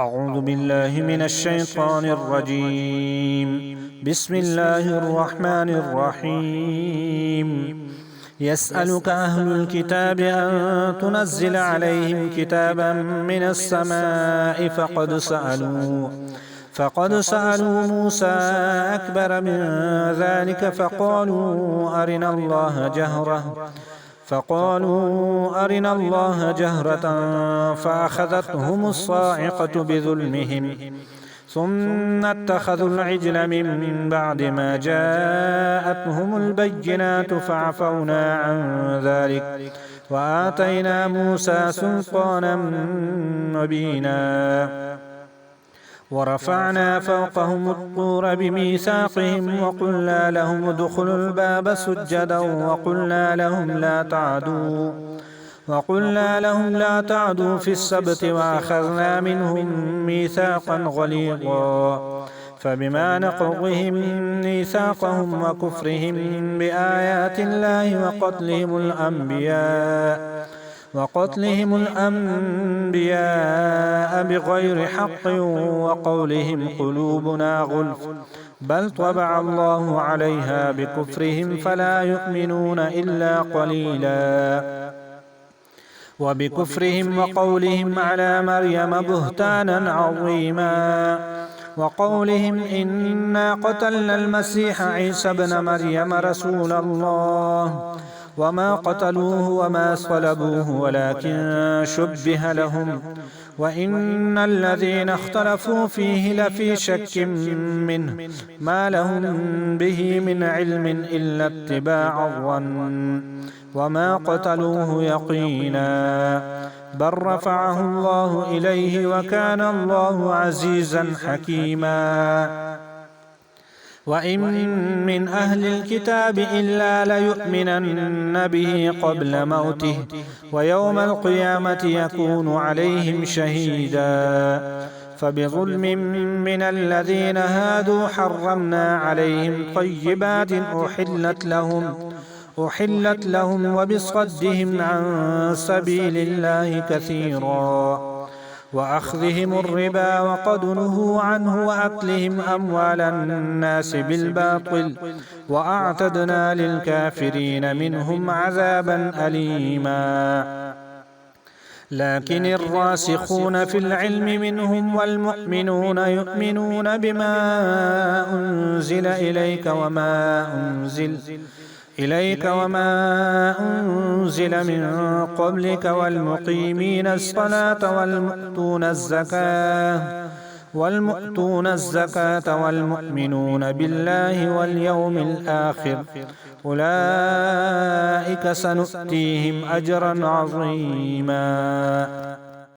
أعوذ بالله من الشيطان الرجيم. بسم الله الرحمن الرحيم. يسألك أهل الكتاب أن تنزل عليهم كتابا من السماء فقد سألوا موسى أكبر من ذلك فقالوا أرنا الله جهرة فأخذتهم الصاعقة بظلمهم ثم اتخذوا العجل من بعد ما جاءتهم البينات فعفونا عن ذلك وآتينا موسى سلطانا مبينا ورفعنا فوقهم الطور بميثاقهم وقلنا لهم ادخلوا الباب سجدا وقلنا لهم لا تعدوا في السبت وأخذنا منهم ميثاقا غليظا فبما نقضهم ميثاقهم وكفرهم بآيات الله وقتلهم الأنبياء بغير حق وقولهم قلوبنا غلف بل طبع الله عليها بكفرهم فلا يؤمنون إلا قليلا وبكفرهم وقولهم على مريم بهتانا عظيما وقولهم إنا قتلنا المسيح عيسى ابن مريم رسول الله وما قتلوه وما صلبوه ولكن شبه لهم وإن الذين اختلفوا فيه لفي شك منه ما لهم به من علم إلا اتباع الظن وما قتلوه يقينا بل رفعه الله إليه وكان الله عزيزا حكيما وإن من أهل الكتاب إلا ليؤمنن به قبل موته ويوم القيامة يكون عليهم شهيدا فبظلم من الذين هادوا حرمنا عليهم طيبات أحلت لهم وبصدهم عن سبيل الله كثيرا وأخذهم الربا وقد نهوا عنه وأكلهم أموال الناس بالباطل وأعتدنا للكافرين منهم عذابا أليما لكن الراسخون في العلم منهم والمؤمنون يؤمنون بما أنزل إليك وما أنزل من قبلك والمقيمين الصلاة والمؤتون الزكاة والمؤمنون بالله واليوم الآخر أولئك سنؤتيهم أجرا عظيما.